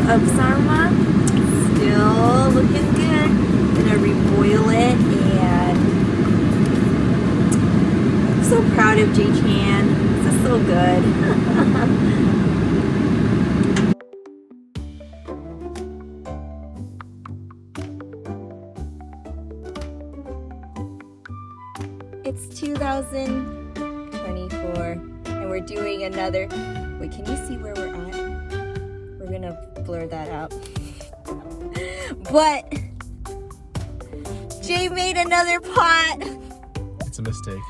of Sarma. Still looking good. Gonna reboil it, and I'm so proud of J-Chan. This is so good. It's 2024 and we're doing another. Wait, can you see where we're at? We're gonna blur that out. But Jay made another pot. It's a mistake.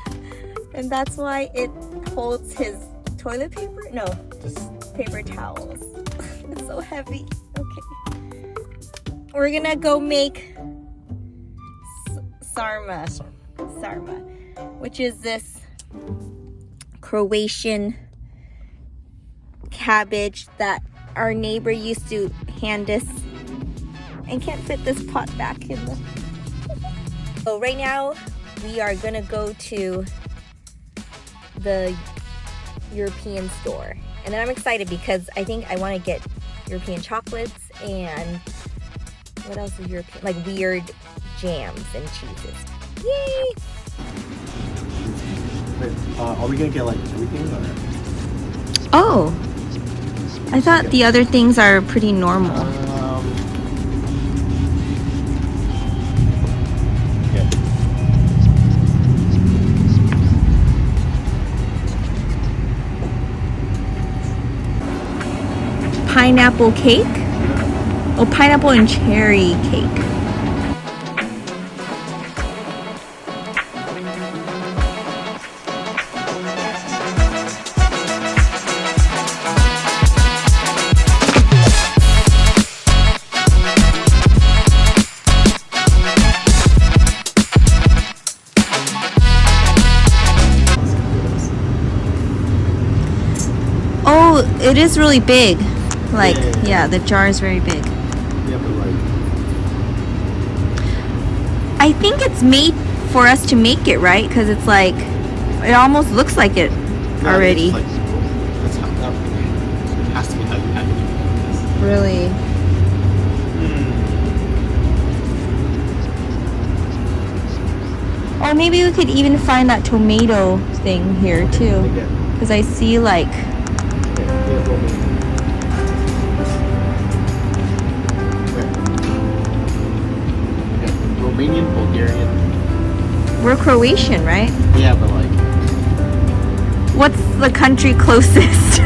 And that's why it holds his toilet paper? No, Just paper towels. It's so heavy. Okay. We're gonna go make sarma, which is this Croatian cabbage that our neighbor used to hand us, and can't fit this pot back in the... So right now we are gonna go to the European store, and then I'm excited because I think I want to get European chocolates and what else is European, like weird jams and cheeses. Yay! wait, are we gonna get like everything or? Oh, I thought the other things are pretty normal. Yeah. Pineapple cake? Oh, pineapple and cherry cake. Oh, it is really big. Like, yeah, the jar is very big. Yeah, but like. I think it's made for us to make it, right? Because it's like, it almost looks like it already. Like, that's how that it has to be how you package it. Really? Or maybe we could even find that tomato thing here too. Because I see like... Romanian, Bulgarian. We're Croatian, right? Yeah, but like. What's the country closest?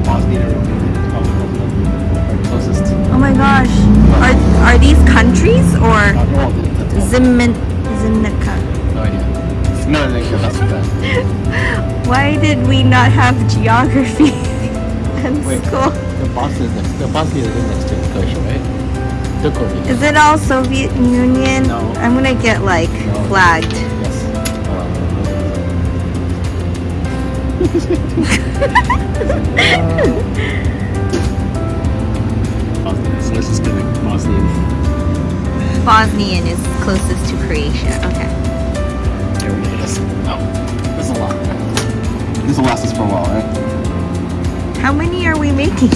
Bosnian and Romanian is probably the closest. Oh my gosh. Are these countries or Zimnica? No idea. No, that's bad. Why did we not have geography in school? The Bosnia is next to Croatia, right? The Croatia. Is it all Soviet Union? No. I'm gonna get like flagged. Yes. Bosnia. So let's just go with Bosnian. Bosnian is closest to Croatia. Okay. There we go. This is a lot. This will last us for a while, right? How many are we making?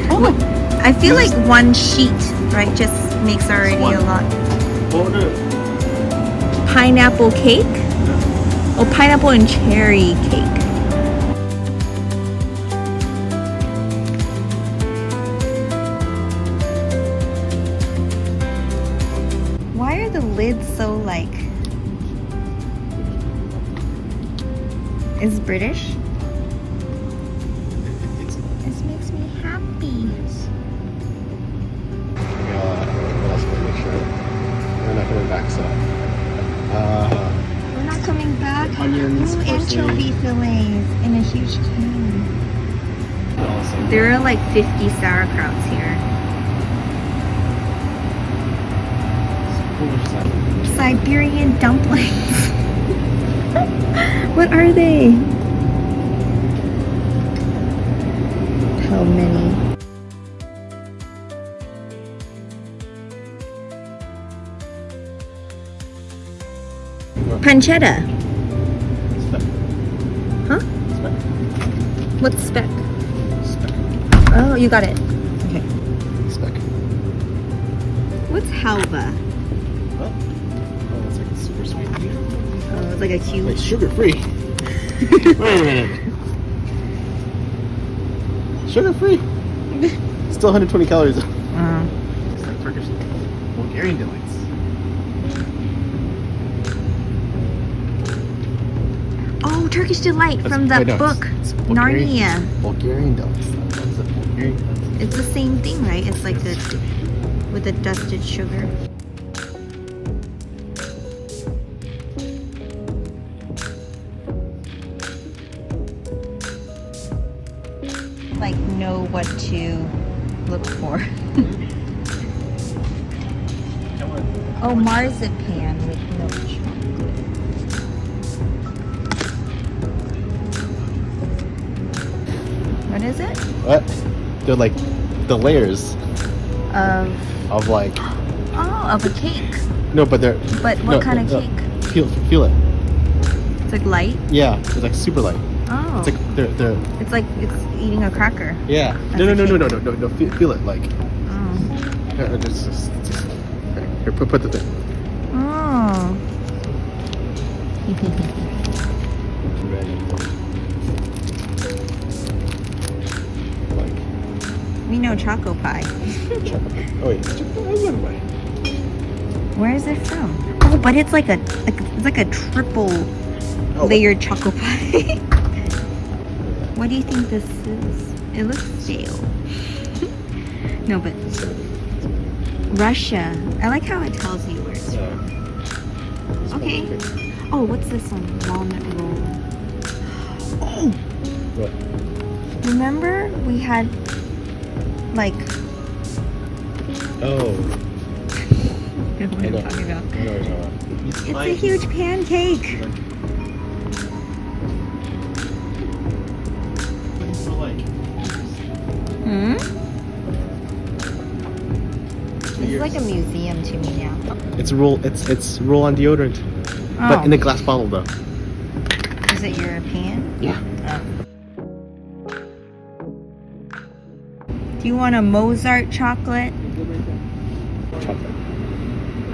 Oh. I feel like one sheet, right, just makes already a lot. Pineapple cake? Oh, pineapple and cherry cake. Why are the lids so like... Is British? This makes me happy. What else can I make sure? We're not coming back, so. We're not coming back. Onions, Ooh, anchovy fillets in a huge can. Awesome. There are like 50 sauerkrauts here. Siberian dumplings. What are they? How many? Pancetta. What's speck? Speck. Oh, you got it. Okay. Speck. What's halva? What? Oh, that's like super sweet. Oh, it's like a cube. Wait, sugar free. Wait a minute. Sugar free. Still 120 calories. It's like Turkish, Bulgarian delights. Oh, Turkish Delight from the wait, no, book it's Bulgarian, Narnia. Bulgarian delights. That's a Bulgarian delights. It's the same thing, right? It's like the with the dusted sugar. Like know what to look for. Oh, marzipan with milk chocolate. What is it? What? They're like the layers Of like. oh, of a cake. No, but they're. But what kind of cake? Feel it. It's like light. Yeah, it's like super light. Oh. It's like they're. It's like it's eating a cracker. Yeah. That's No. a cake. No. Feel it like. Oh. Just here, put the thing. Oh. Like We know choco pie. chocolate. Oh wait, chocolate pie. Where is it from? Oh, but it's like it's like a triple layered choco pie. What do you think this is? It looks stale. No, but Russia. I like how it tells you where it's from. Okay. Oh, what's this one? Walnut roll. Oh! What? Remember we had like. Oh. What am I talking about? I know what you're talking about. It's a huge pancake. Hmm? It's like a museum to me now. It's roll. It's roll on deodorant, but in a glass bottle though. Is it European? Yeah. Do you want a Mozart chocolate? Chocolate.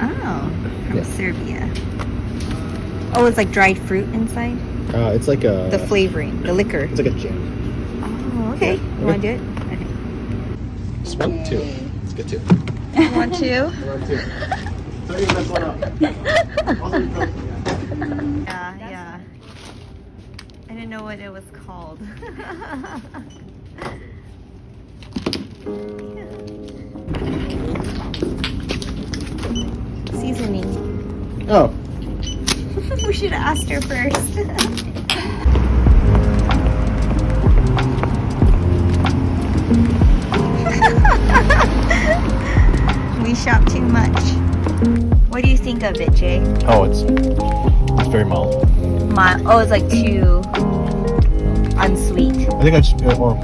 Oh, from Yeah. Serbia. Oh, it's like dried fruit inside? It's like a. The flavoring, the liquor. It's like a jam. Oh, okay. You want to do it? Okay. Just one, two. Let's get two. You want to? One, two. Don't even mess one up. Yeah. I didn't know what it was called. Seasoning. Oh. We should have asked her first. We shop too much. What do you think of it, Jay? Oh, it's very mild. Oh, it's like too unsweet. I think I just or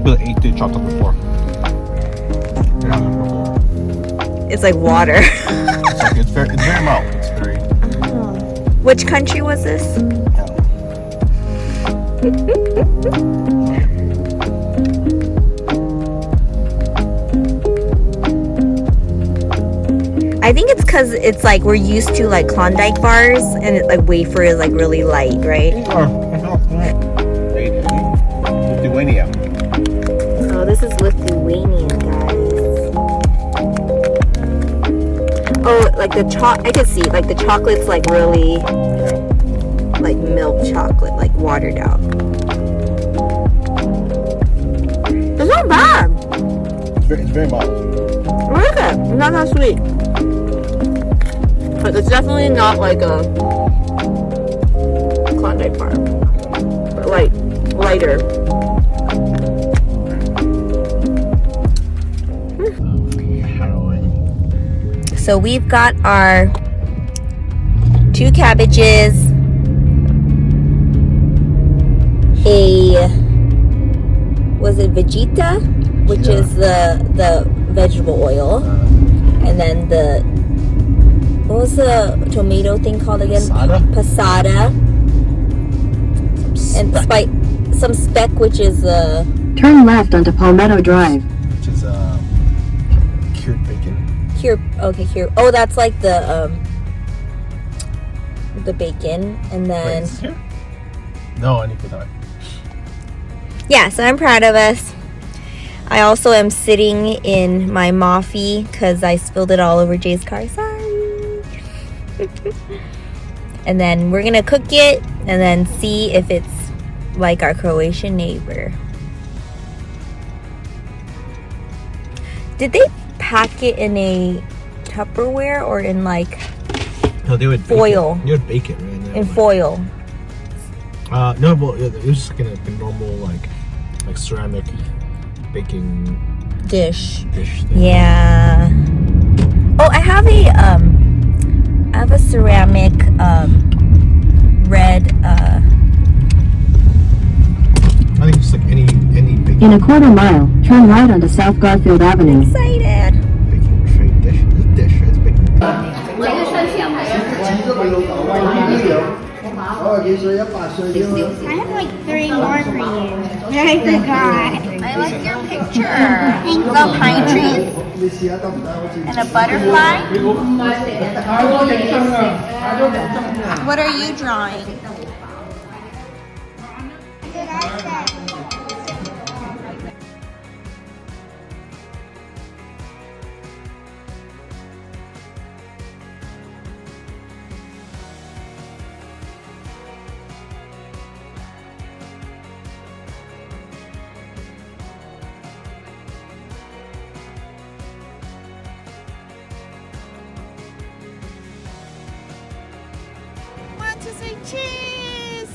really ate the chocolate before. It's like water. It's very mild. It's very. Oh. Which country was this? I think it's because it's like we're used to like Klondike bars and it, like wafer is like really light, right? Lithuania. Oh, this is Lithuanian, guys. Oh, like the I can see like the chocolate's like really like milk chocolate, like watered out. It's not bad. It's very mild. I like it. It's not that sweet. But it's definitely not like a Klondike bar. But like lighter. So we've got our 2 cabbages, was it Vegeta, which is the vegetable oil, and then what was the tomato thing called again? Passata. Passata. And some speck, which is Turn left onto Palmetto Drive. Which is cured bacon. Cured. Oh, that's like the bacon, and then. Wait, is it here? No, I need to put that way. Yeah, so I'm proud of us. I also am sitting in my Moffy because I spilled it all over Jay's car. Sorry. And then we're gonna cook it and then see if it's like our Croatian neighbor. Did they pack it in a Tupperware or in like No, they would foil? You would bake it, right? In foil. No, well, it was just like a normal like ceramic baking Dish. thing. Yeah. Oh, I have a ceramic red I think just like any baking. In a quarter mile, turn right onto South Garfield Avenue. excited. Baking tray dish. It's a dish, right? It's baking. I have like 3 more for you. I forgot. I like your picture. The pine trees and a butterfly. What are you drawing? Want to say cheese?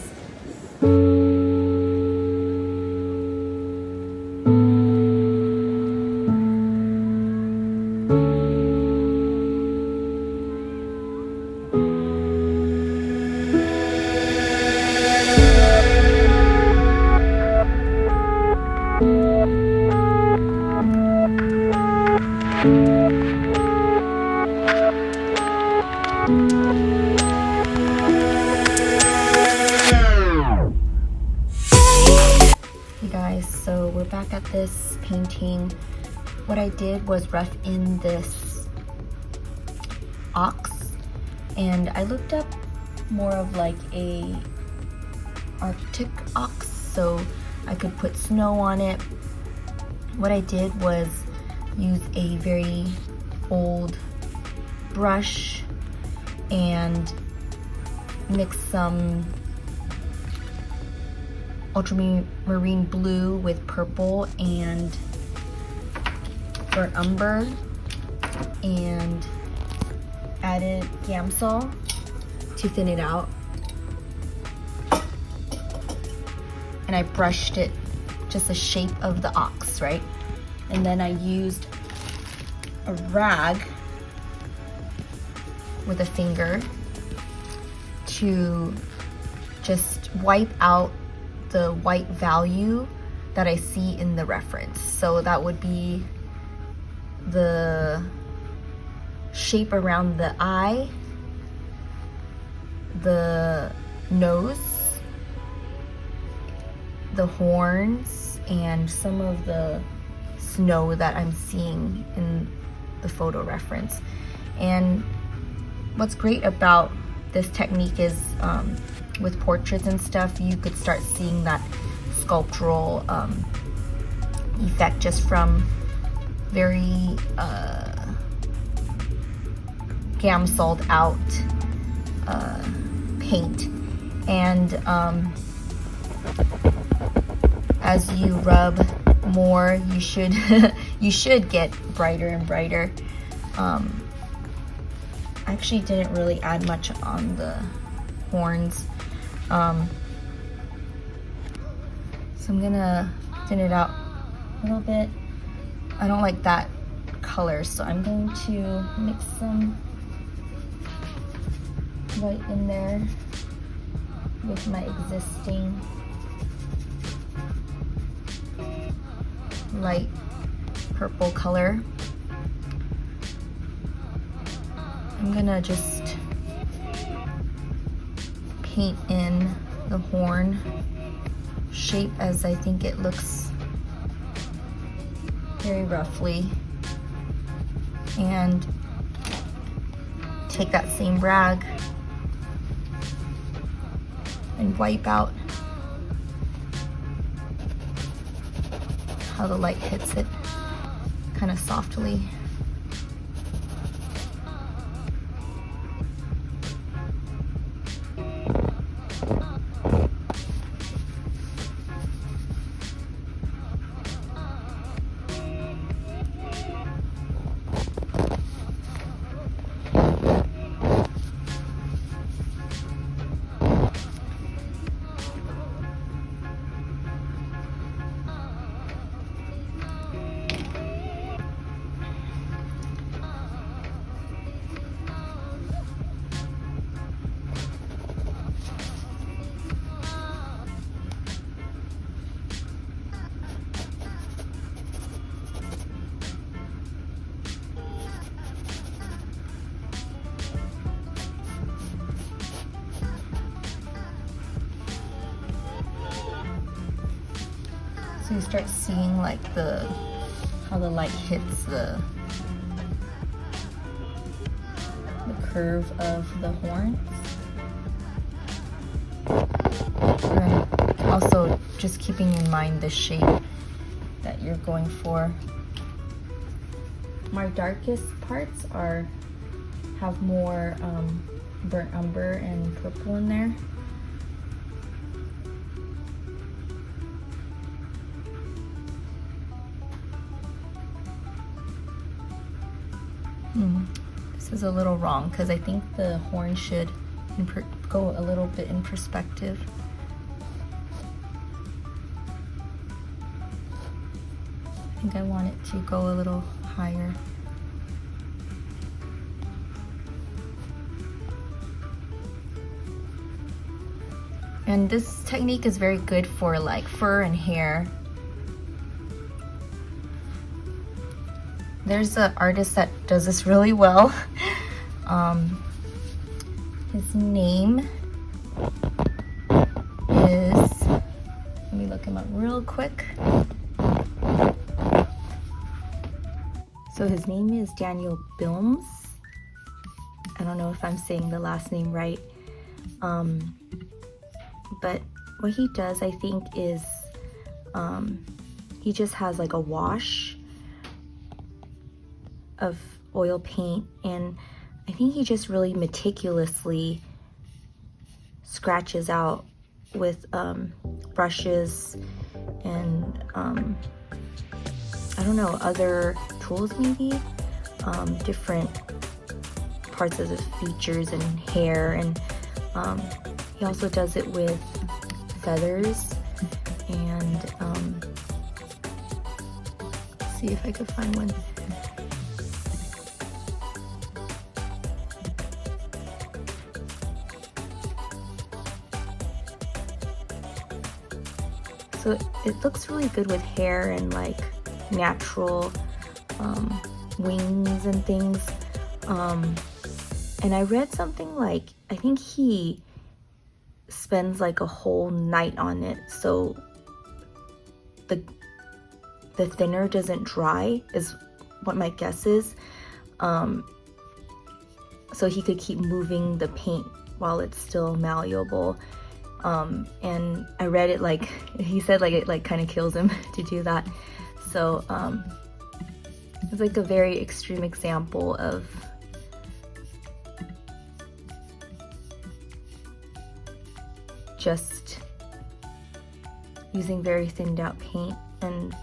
Hey guys, so we're back at this painting. What I did was rough in this ox, and I looked up more of like a Arctic ox so I could put snow on it. What I did was use a very old brush and mix some ultramarine blue with purple and burnt umber, and added Gamsol to thin it out. And I brushed it just the shape of the ox, right? And then I used a rag with a finger to just wipe out the white value that I see in the reference. So that would be the shape around the eye, the nose, the horns, and some of the snow that I'm seeing in the photo reference. And what's great about this technique is with portraits and stuff, you could start seeing that sculptural effect just from very Gamsoled out paint. And as you rub more, you should you should get brighter and brighter. I actually didn't really add much on the horns. So I'm gonna thin it out a little bit. I don't like that color, so I'm going to mix some white in there with my existing light purple color. I'm gonna just paint in the horn shape as I think it looks, very roughly, and take that same rag and wipe out how the light hits it, kind of softly. So you start seeing like how the light hits the curve of the horns. And also just keeping in mind the shape that you're going for. My darkest parts have more burnt umber and purple in there. This is a little wrong because I think the horn should go a little bit in perspective. I think I want it to go a little higher. And this technique is very good for like fur and hair. There's an artist that does this really well. His name is, let me look him up real quick. So his name is Daniel Bilms. I don't know if I'm saying the last name right. But what he does, I think, is he just has like a wash of oil paint, and I think he just really meticulously scratches out with brushes and I don't know, other tools maybe, different parts of the features and hair, and he also does it with feathers, and let's see if I could find one. So it looks really good with hair and like natural wings and things. And I read something like, I think he spends like a whole night on it, so the thinner doesn't dry, is what my guess is. So he could keep moving the paint while it's still malleable. And I read it like, he said like it like kind of kills him to do that. So it's like a very extreme example of just using very thinned out paint. And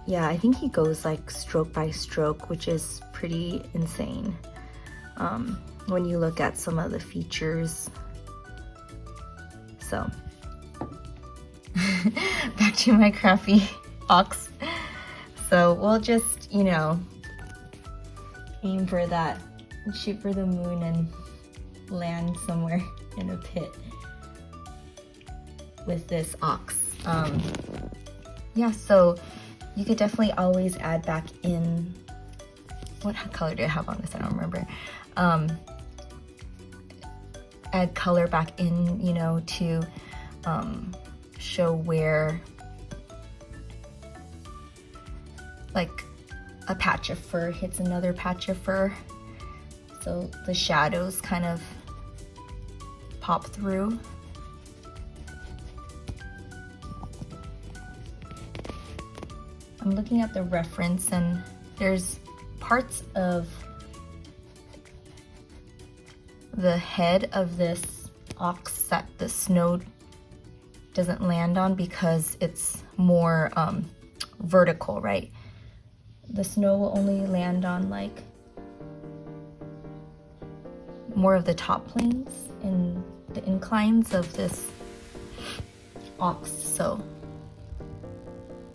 yeah, I think he goes like stroke by stroke, which is pretty insane when you look at some of the features. So back to my crappy ox. So we'll just, you know, aim for that, shoot for the moon and land somewhere in a pit with this ox. Yeah, so you could definitely always add back in, what color do I have on this? I don't remember. Add color back in, you know, to show where like a patch of fur hits another patch of fur, so the shadows kind of pop through. I'm looking at the reference, and there's parts of the head of this ox that the snow doesn't land on because it's more vertical, right? The snow will only land on like more of the top planes and the inclines of this ox, so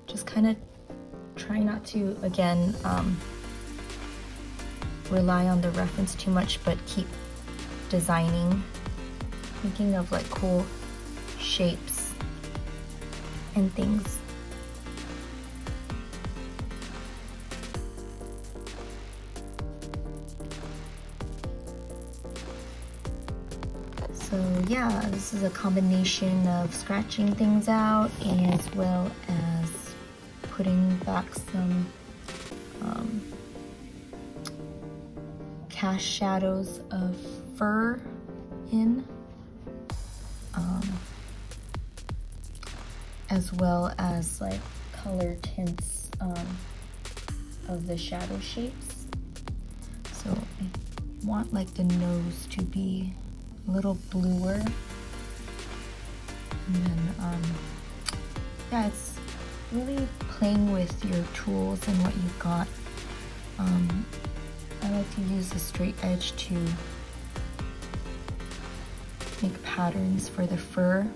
just kind of try not to, again, rely on the reference too much, but keep designing, thinking of like cool shapes and things. So yeah, this is a combination of scratching things out as well as putting back some cast shadows of fur in, as well as like color tints of the shadow shapes. So I want like the nose to be a little bluer, and then yeah, it's really playing with your tools and what you've got. I like to use a straight edge to make patterns for the fur,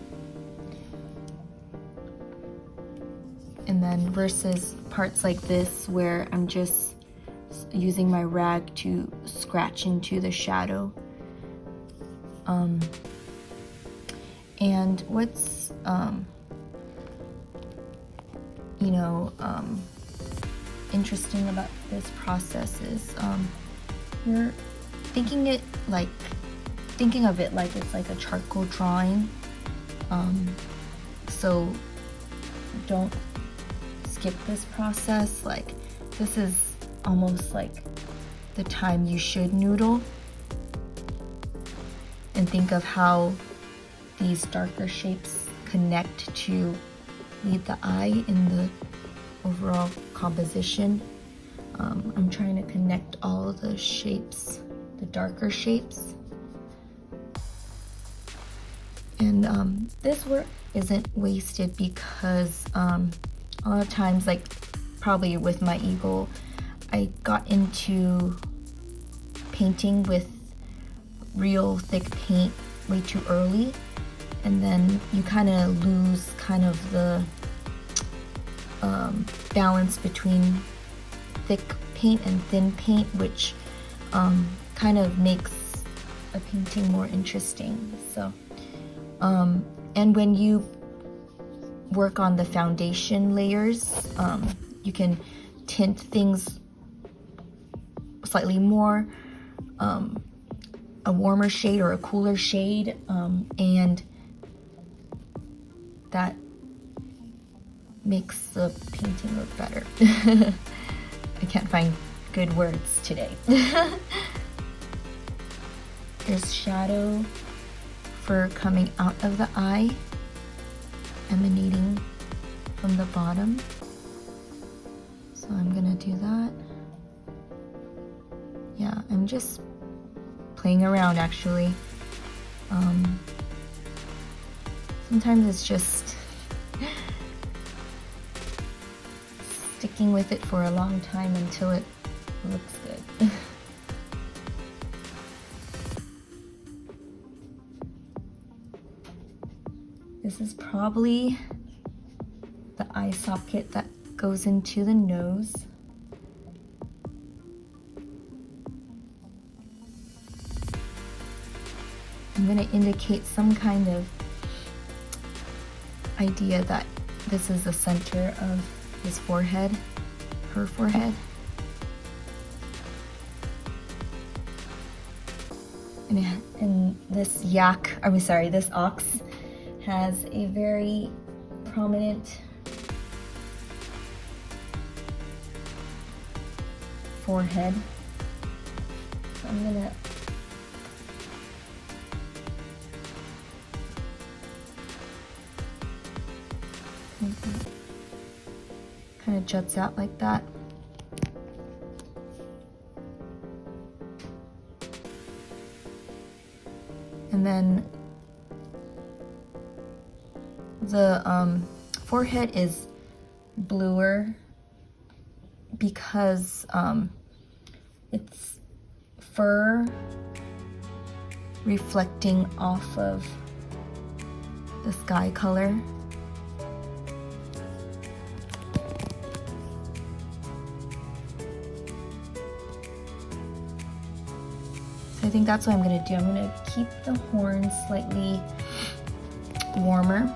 and then versus parts like this where I'm just using my rag to scratch into the shadow. And what's you know, interesting about this process is you're thinking of it like it's like a charcoal drawing. So don't skip this process. Like, this is almost like the time you should noodle and think of how these darker shapes connect to lead the eye in the overall composition. I'm trying to connect all of the shapes, the darker shapes. And this work isn't wasted because a lot of times, like probably with my eagle, I got into painting with real thick paint way too early, and then you kind of lose kind of the balance between thick paint and thin paint, which kind of makes a painting more interesting. So and when you work on the foundation layers, you can tint things slightly more, a warmer shade or a cooler shade, and that makes the painting look better. I can't find good words today. There's shadow fur coming out of the eye, emanating from the bottom. So I'm gonna do that. Yeah, I'm just playing around actually. Sometimes it's just sticking with it for a long time until it looks good. This is probably the eye socket that goes into the nose. I'm going to indicate some kind of idea that this is the center of his forehead, her forehead. And this ox has a very prominent forehead. So I'm gonna kind of juts out like that. And then the forehead is bluer because it's fur reflecting off of the sky color. So I think that's what I'm gonna do. I'm gonna keep the horns slightly warmer,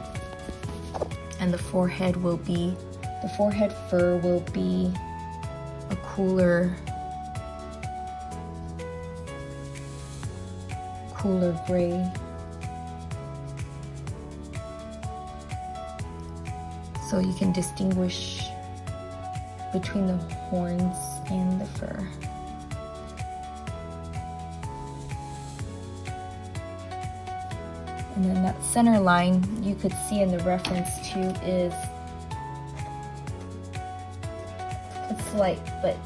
and the forehead fur will be a cooler gray. So you can distinguish between the horns and the fur. And then that center line you could see in the reference too is, it's light, but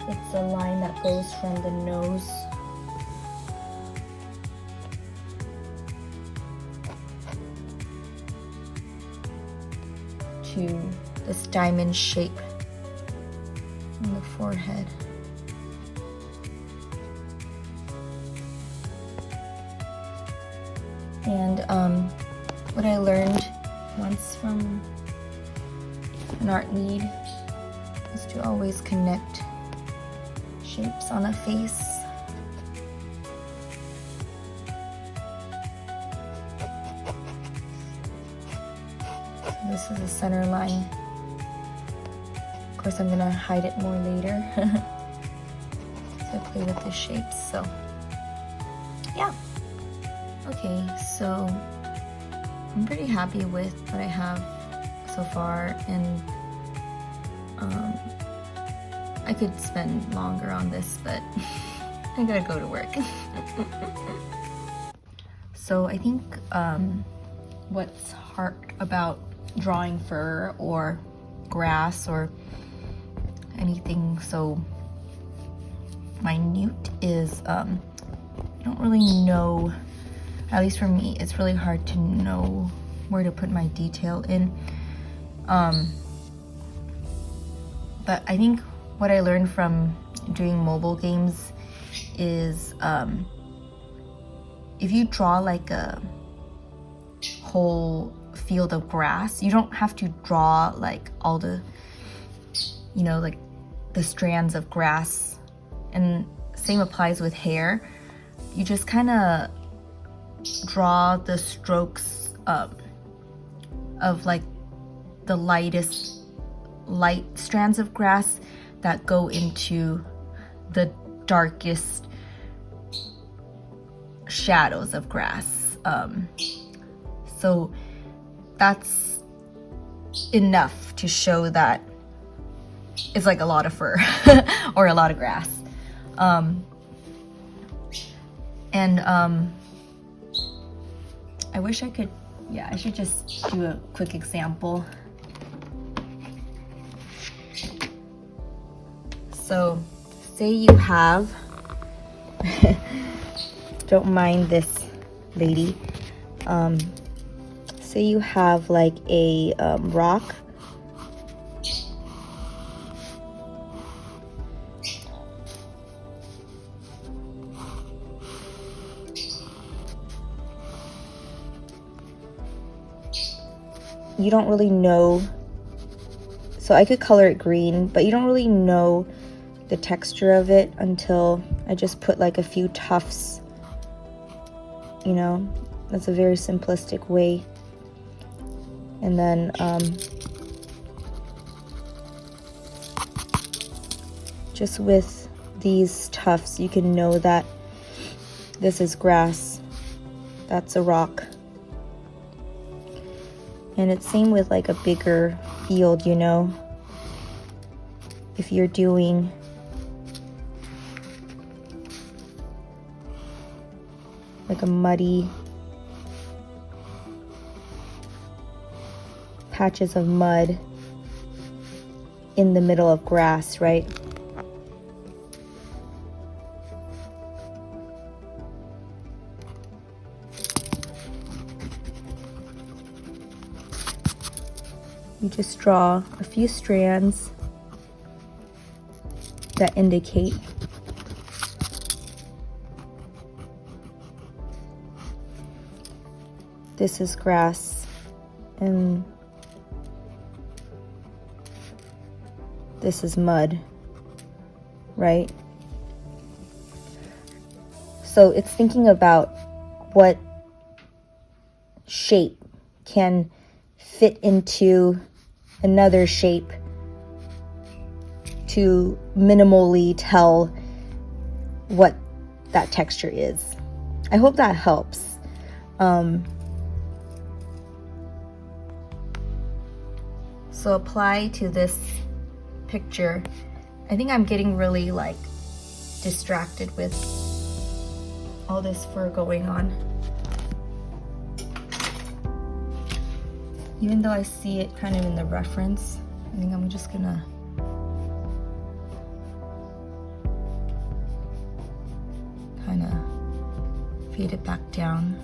it's a line that goes from the nose to this diamond shape in the forehead. And what I learned once from an art lead is to always connect shapes on a face. So this is the center line. Of course, I'm gonna hide it more later. So I play with the shapes, so yeah. Okay, so I'm pretty happy with what I have so far, and I could spend longer on this, but I gotta go to work. So I think what's hard about drawing fur or grass or anything so minute is you don't really know. At least for me, it's really hard to know where to put my detail in. But I think what I learned from doing mobile games is if you draw like a whole field of grass, you don't have to draw like all the, you know, like the strands of grass. And same applies with hair. You just kind of draw the strokes of like the light strands of grass that go into the darkest shadows of grass. So that's enough to show that it's like a lot of fur or a lot of grass. I wish I could, yeah, I should just do a quick example. So, say you have, don't mind this lady, say you have like a rock. You don't really know, so I could color it green, but you don't really know the texture of it until I just put like a few tufts, you know. That's a very simplistic way. And then just with these tufts you can know that this is grass, that's a rock, And it's same with like a bigger field, you know. If you're doing like a muddy patches of mud in the middle of grass, right? You just draw a few strands that indicate this is grass and this is mud, right? So it's thinking about what shape can fit into another shape to minimally tell what that texture is. I hope that helps. So apply to this picture. I think I'm getting really like distracted with all this fur going on. Even though I see it kind of in the reference, I think I'm just gonna kind of fade it back down,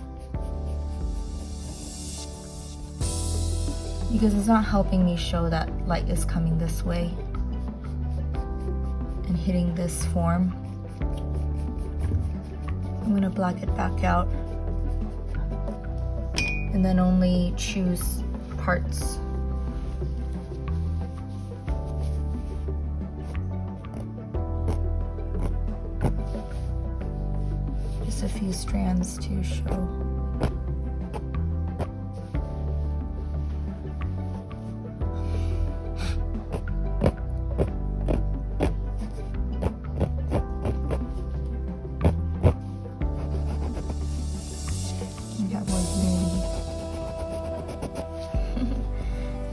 because it's not helping me show that light is coming this way and hitting this form. I'm gonna black it back out and then only choose parts. Just a few strands to show.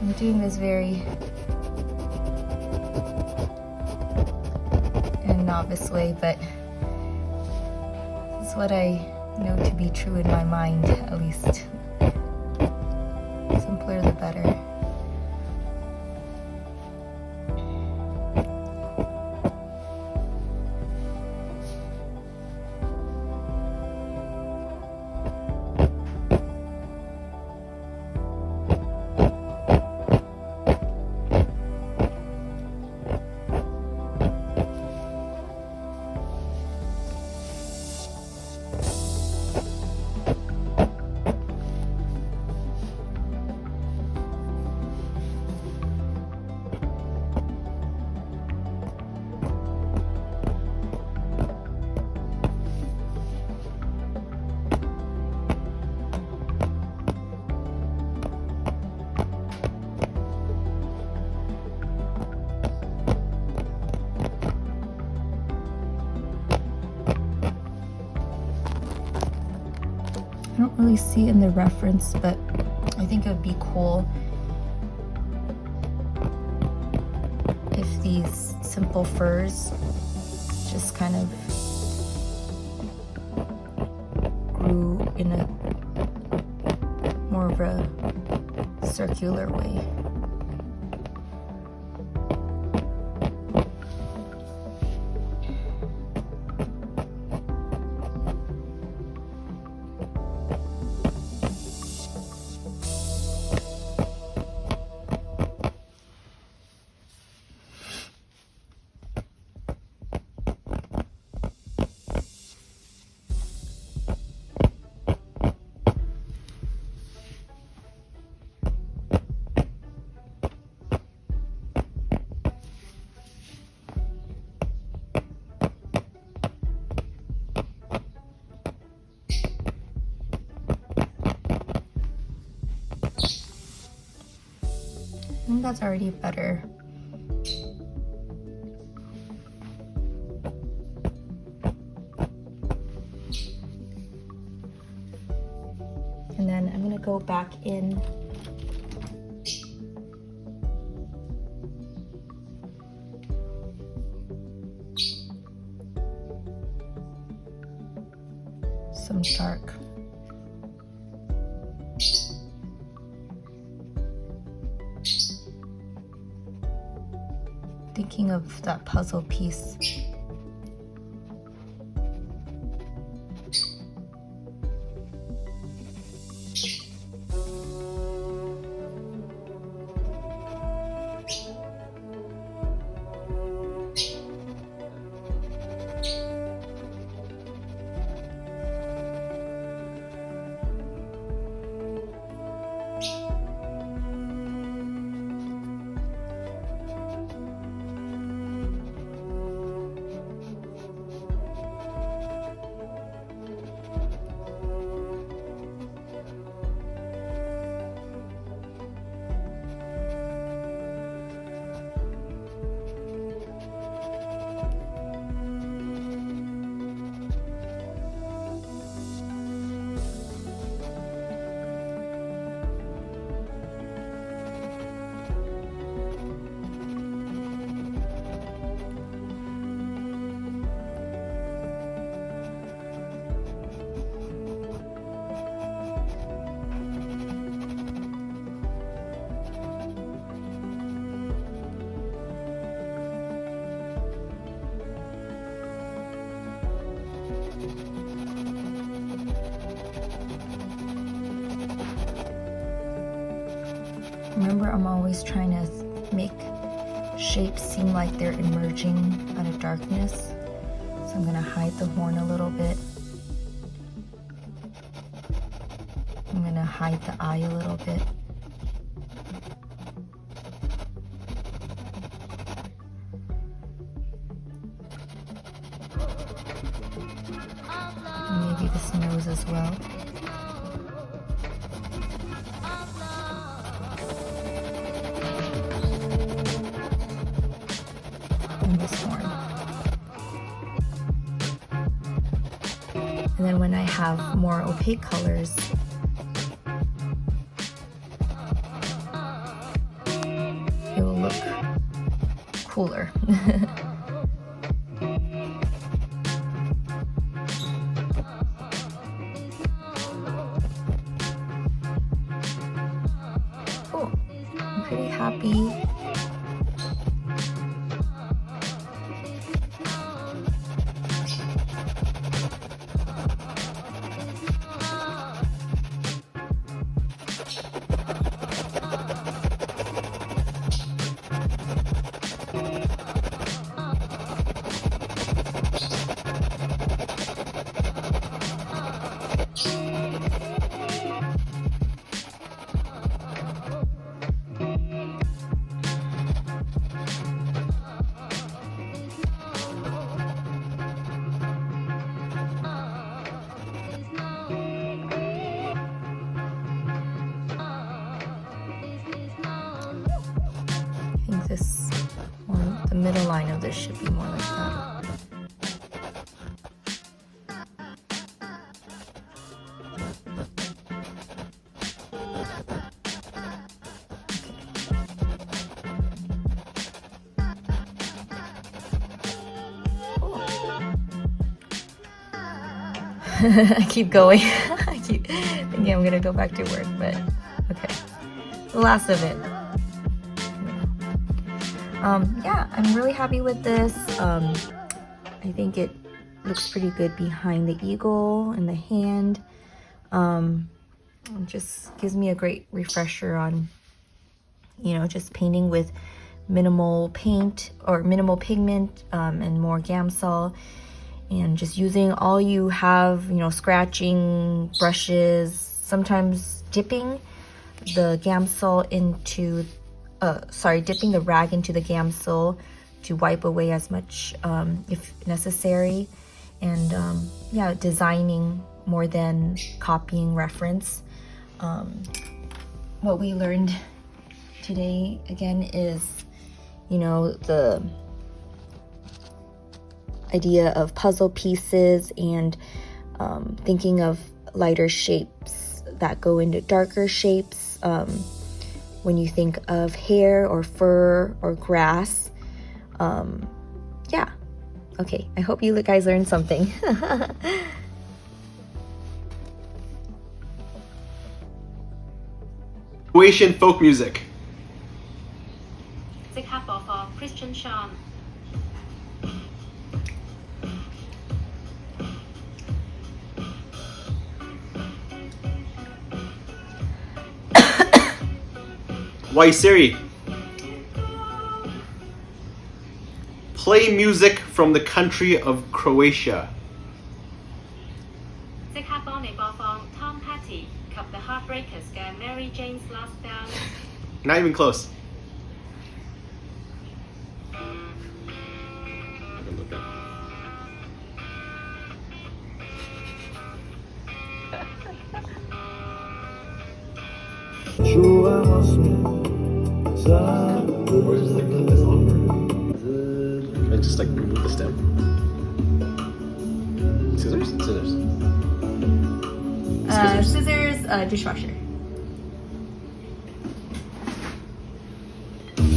I'm doing this very in a novice way, but it's what I know to be true in my mind, at least. Simpler the better. I don't really see it in the reference, but I think it would be cool if these simple furs just kind of grew in a more of a circular way. I think that's already better. And then I'm gonna go back in some dark. Thinking of that puzzle piece. Remember, I'm always trying to make shapes seem like they're emerging out of darkness. So I'm gonna hide the horn a little bit. I'm gonna hide the eye a little bit. And maybe this nose as well. And then when I have more opaque colors, it will look cooler. Cool. I'm pretty happy. This, or the middle line of this should be more like that. I keep going. I keep thinking I'm gonna go back to work, but okay. The last of it. Yeah, I'm really happy with this. I think it looks pretty good behind the eagle and the hand. It just gives me a great refresher on, you know, just painting with minimal paint or minimal pigment and more Gamsol, and just using all you have, you know, scratching, brushes, sometimes dipping the Gamsol into dipping the rag into the Gamsol to wipe away as much if necessary, and yeah, designing more than copying reference. What we learned today again is, you know, the idea of puzzle pieces and thinking of lighter shapes that go into darker shapes. When you think of hair or fur or grass. Yeah. Okay, I hope you guys learned something. Croatian folk music. 即刻播放 Christian Sean。 Why Siri? Play music from the country of Croatia. 即刻幫你播放 Tom Petty 及 The Heartbreakers 嘅 Mary Jane's Last Dance。 Not even close. I just like remove the stem. Scissors? Scissors. Scissors, dishwasher. Okay,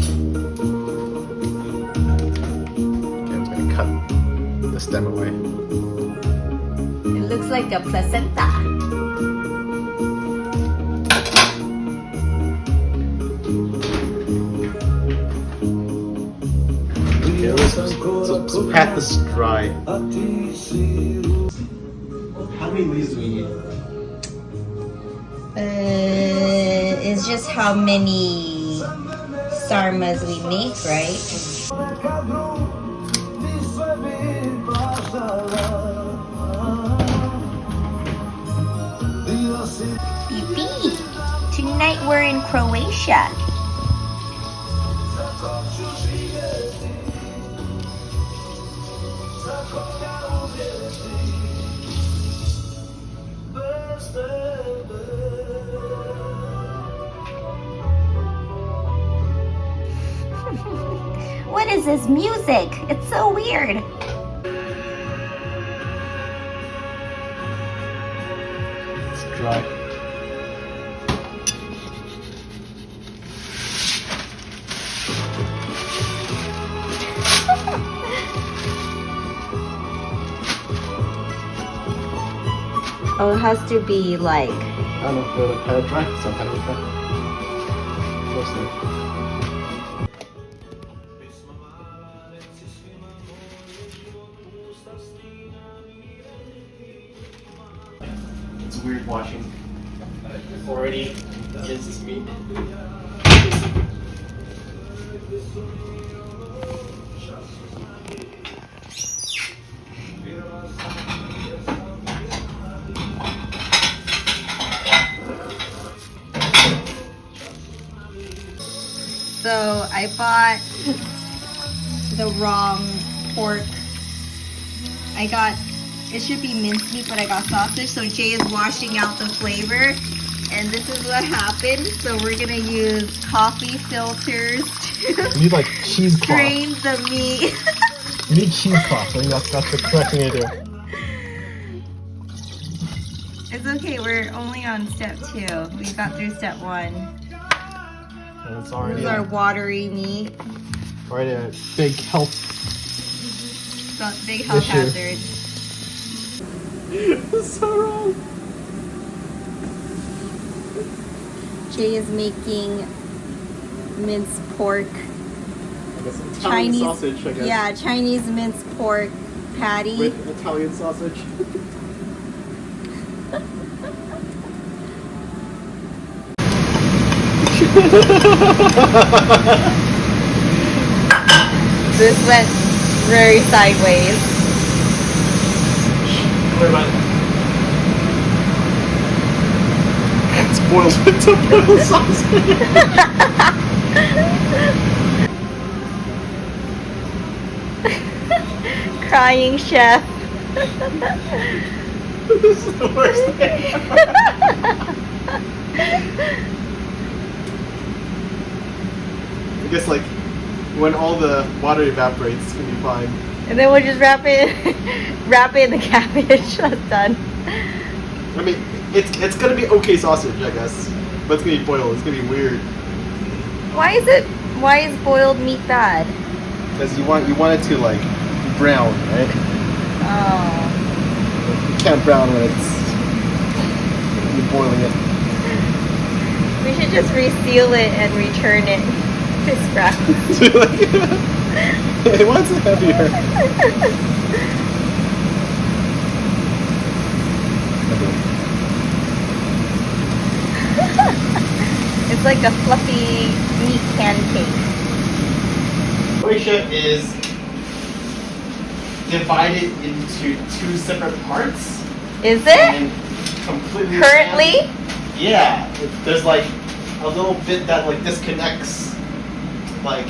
I'm just gonna cut the stem away. It looks like a placenta. Okay, so pat this dry. How many leaves do we need? It's just how many sarmas we make, right? Bibi, tonight we're in Croatia. What is this music? It's so weird. It's dry. Oh, it has to be like... I don't know if they're like kind of dry. Some kind of dry. Mostly. It's weird watching already minced meat. So I bought the wrong pork. It should be mincemeat, but I got sausage. So Jay is washing out the flavor. And this is what happened. So we're gonna use coffee filters You to need like cheesecloth. drain the meat. You need cheesecloth. I think that's the correct thing to do. It's okay, we're only on step 2. We got through step 1. And it's This already is our watery meat. already a big health. Got big health Issue. hazards. It's so wrong. Jay is making minced pork. I guess Italian Chinese sausage, I guess. Yeah, Chinese minced pork patty. With Italian sausage. This went very sideways. What about it? It's boiled into boiled sausage. Crying chef. This is the worst thing. I guess like when all the water evaporates, it's gonna be fine. And then we'll just wrap it in the cabbage. That's done. I mean, it's gonna be okay sausage, I guess, but it's gonna be boiled. It's gonna be weird Why is boiled meat bad? because you want it to like brown, right? Oh. You can't brown when you're boiling it. We should just reseal it and return it to scrap. Hey, why is it heavier? It's like a fluffy meat pancake. Croatia is divided into two separate parts. Is it? And completely Currently? Yeah. There's like a little bit that like disconnects like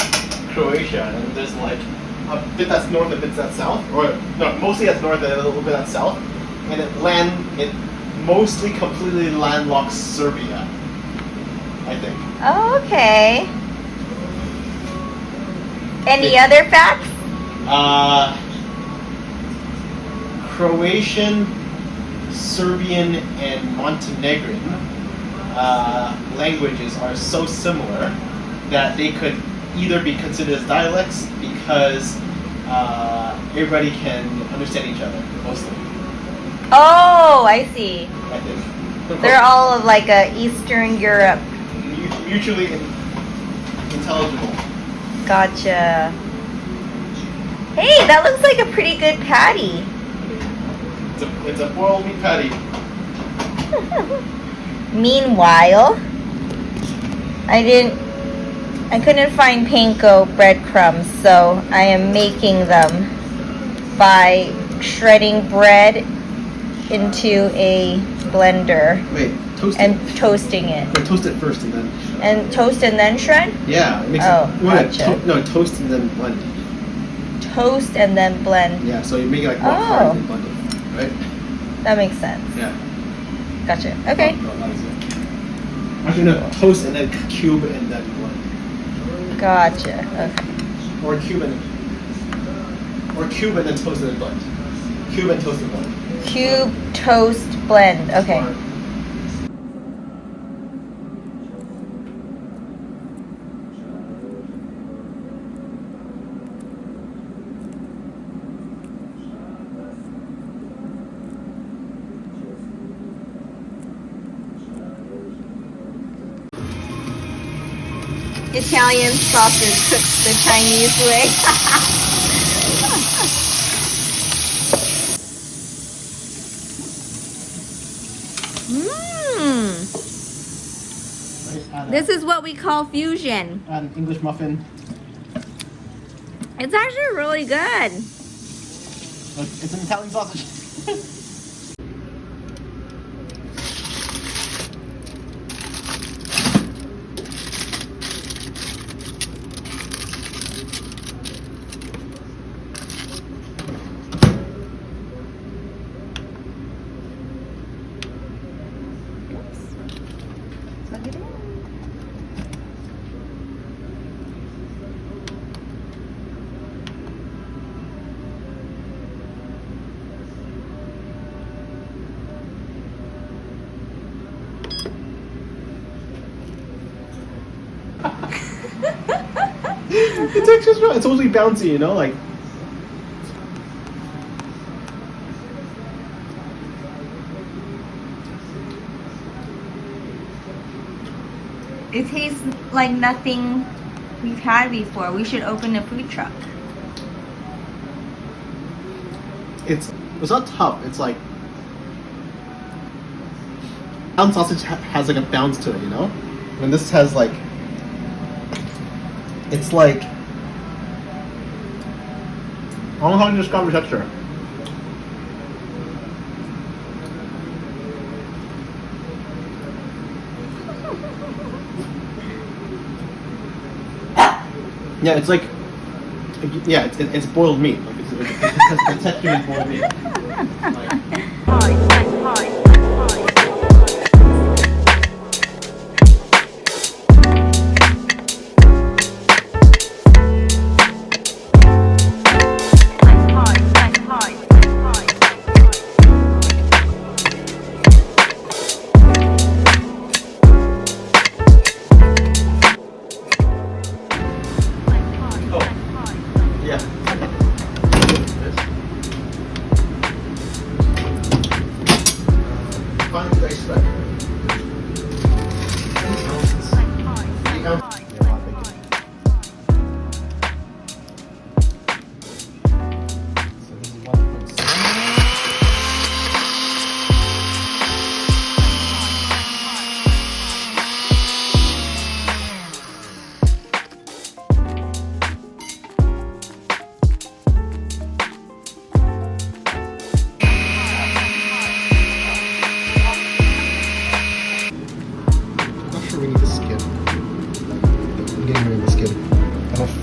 Croatia, and there's like a bit that's north and a bit that's south. Or no, mostly that's north and a little bit that's south. And it mostly completely landlocks Serbia, I think. Oh, okay. Any other facts? Croatian, Serbian, and Montenegrin languages are so similar that they could either be considered as dialects because everybody can understand each other, mostly. Oh, I see. I think. They're all of like a Eastern Europe. Mutually intelligible. Gotcha. Hey, that looks like a pretty good patty. It's a boiled meat patty. Meanwhile, I couldn't find panko breadcrumbs, so I am making them by shredding bread into a blender. Wait, toast and it. Toasting it. Wait, toast it first and then. And toast and then shred? Yeah, it makes Oh, it. Wait, gotcha. no, toast and then blend. Toast and then blend. Yeah, so you make it like rock hard and blend it, right? That makes sense. Yeah. Gotcha. Okay. No, that is it. Actually, no, toast and then cube and then blend. Gotcha. Okay. Or cube and then toast and then blend. Cube and toast and blend. Cube, toast, blend. Okay. Or- Italian sausage cooked the Chinese way. This is what we call fusion. Add an English muffin. It's actually really good. It's an Italian sausage. Plug it in. The texture's right. It's totally bouncy, you know, like. It tastes like nothing we've had before. We should open a food truck. It's not tough. It's like brown sausage has like a bounce to it, you know. And this has like it's like I don't know how to describe the texture. Yeah, it's like it's boiled meat. Like it's the texture is boiled meat. Like,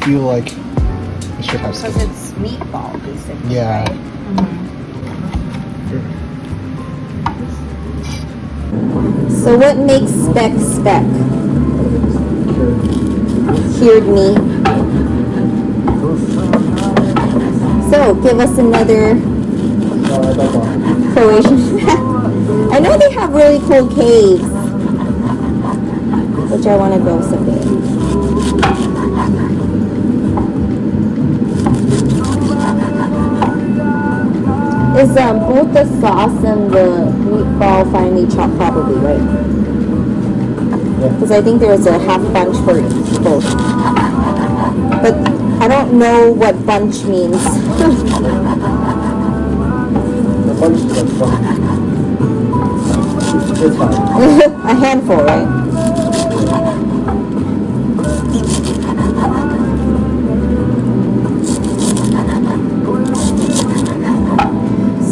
feel like it should have Because skin. it's meatball, basically. Yeah. Right? So what makes speck speck? Cured meat. So give us another Croatian fact. I know they have really cool caves, which I want to go someday. Is both the sauce and the meatball finely chopped, probably, right? Because I think there was a half bunch for both. But I don't know what bunch means. The bunch is like fun. It's fine. A handful, right?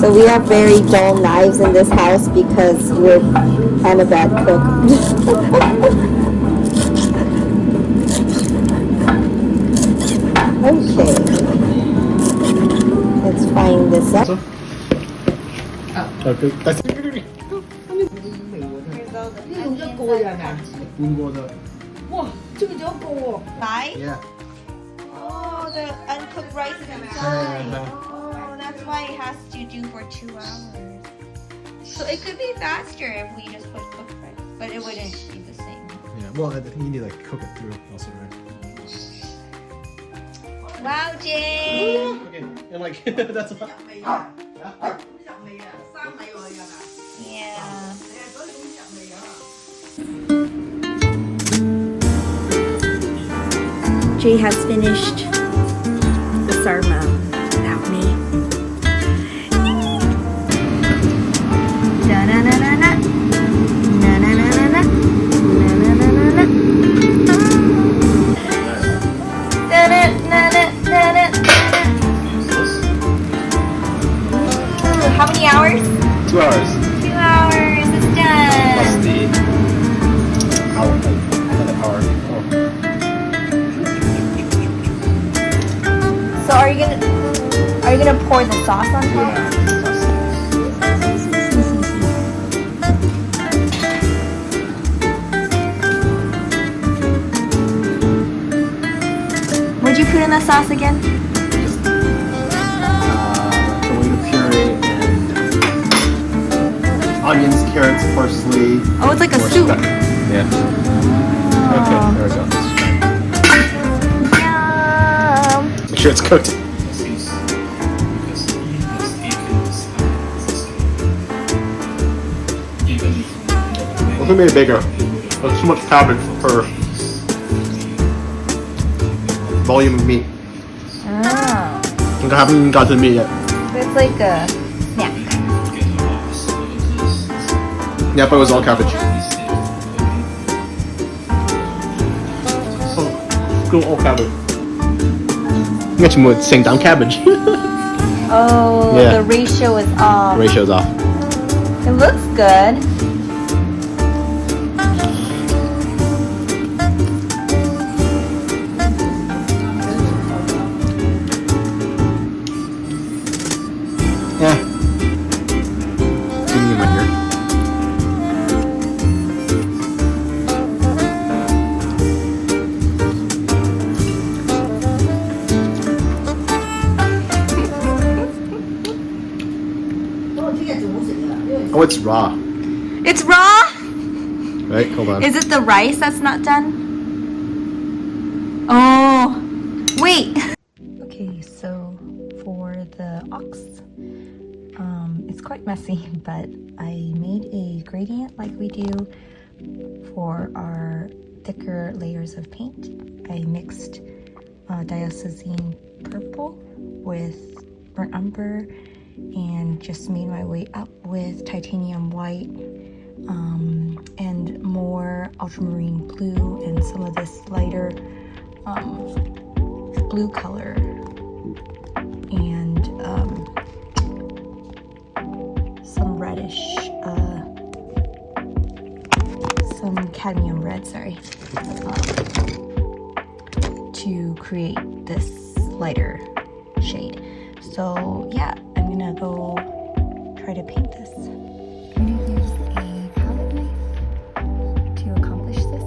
So we have very dull knives in this house because I'm a bad cook. Okay. Let's find this up. Okay. That's 半個啫。Pie? Yeah. Oh, the uncooked rice is inside. Oh, that's why it has to do for 2 hours. So it could be faster if we just put cooked rice, but it wouldn't be the same. Yeah. Well, I think you need to like cook it through also, right? Wow, Jay! Okay. And like that's what. Yeah. Jay has finished the sarma without me. Da-na-na-na-na. Na-na-na-na-na. Na-na-na-na-na. Da-na-na-na-na-na. Ooh, how many hours? 2 hours. 2 hours. It's done. Plus the hour. Another hour. Oh. So are you gonna pour the sauce on top? What'd you put in the sauce again? Tomato puree and onions, carrots, parsley. Oh, it's like a more soup. stuff. Yeah. Okay, there we go. Yum. Make sure it's cooked. I think we made it bigger. There's too much cabbage per volume of meat. Oh, I haven't even got to the meat yet. it's like a snack. Yeah, but it was all cabbage. Oh, still all cabbage. 應該全部成啖 cabbage. Oh, Yeah. the ratio is off. Ratio's off. It looks good. Yeah. Getting in my ear. Oh, it's raw. It's raw? Right? Hold on. Is it the rice that's not done? Oh, wait. Okay, so for the ox, it's quite messy, but I made a gradient like we do for our thicker layers of paint. I mixed diocesine purple with burnt umber and just made my way up with titanium white and more ultramarine blue and some of this lighter blue color and some reddish some cadmium red, sorry, to create this lighter shade. So yeah, I'm gonna go try to paint this. I'm gonna use a palette knife to accomplish this.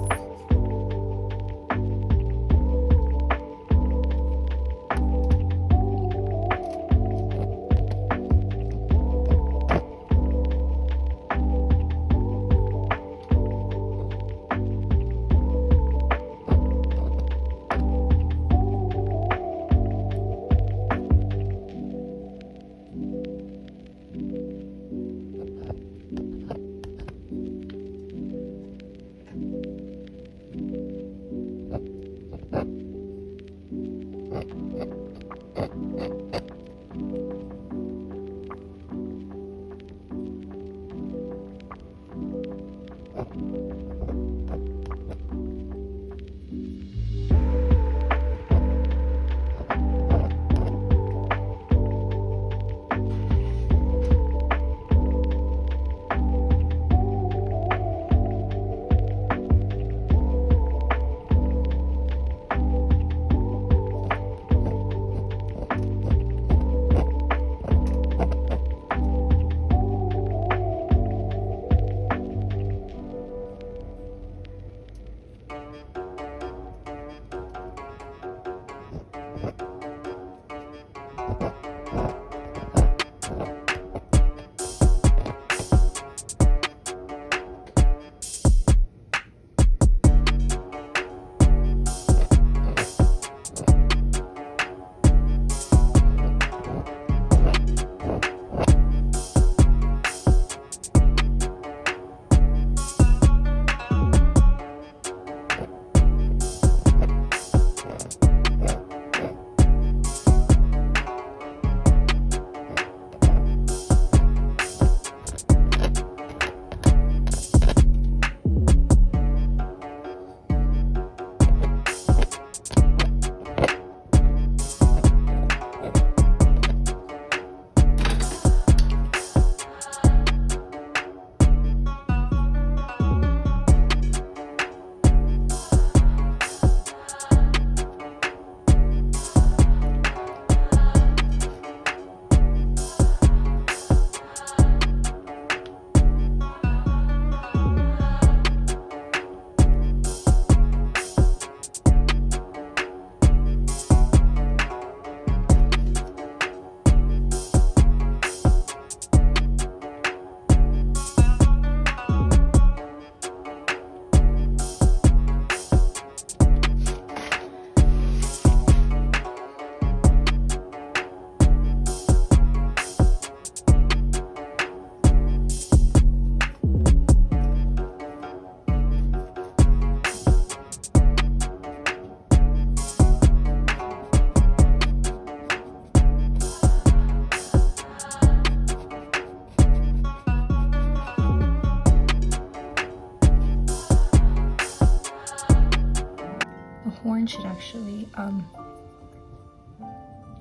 Horn should actually, in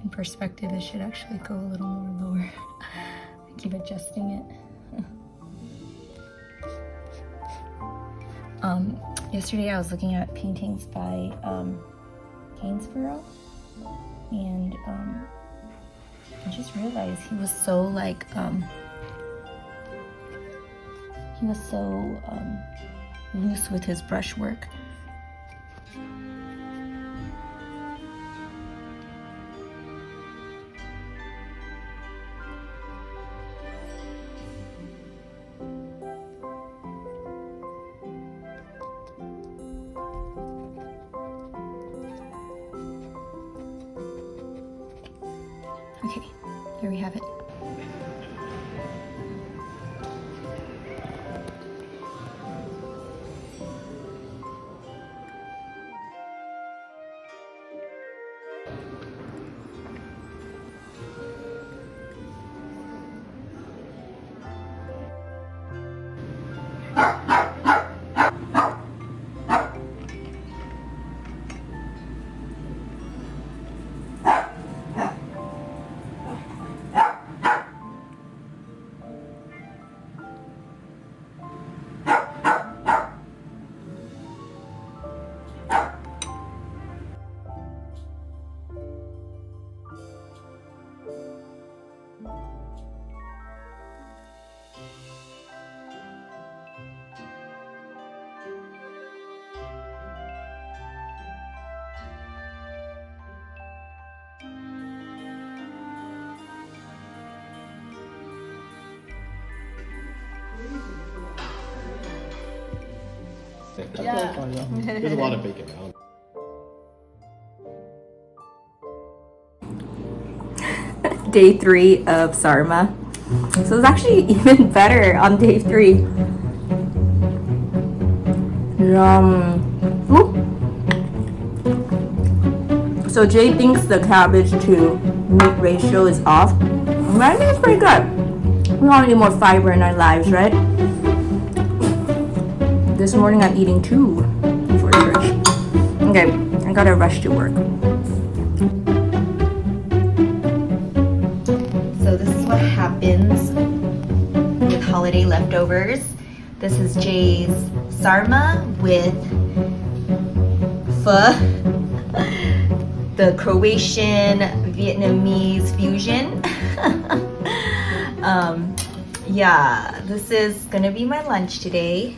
perspective, it should actually go a little more lower. I keep adjusting it. Yesterday I was looking at paintings by Gainsborough, and I just realized he was so like, loose with his brushwork. Okay, here we have it. Okay, that's fine, yeah. There's a lot of bacon now. Day 3 of Sarma. So it's actually even better on day 3. Ooh. So Jay thinks the cabbage to meat ratio is off. But I think it's pretty good. We all need more fiber in our lives, right? This morning I'm eating 2 for church. Okay, I gotta rush to work. So this is what happens with holiday leftovers. This is Jay's sarma with pho, the Croatian Vietnamese fusion. Yeah, this is gonna be my lunch today.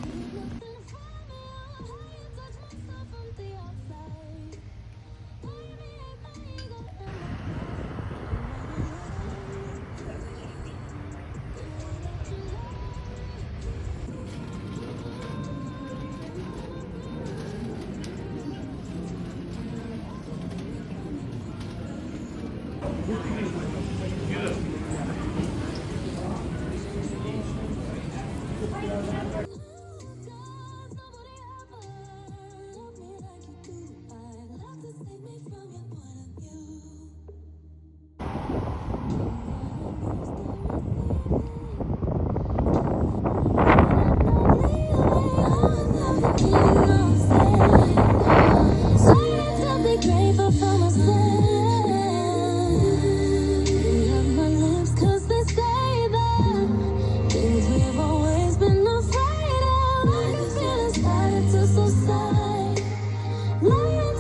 Lying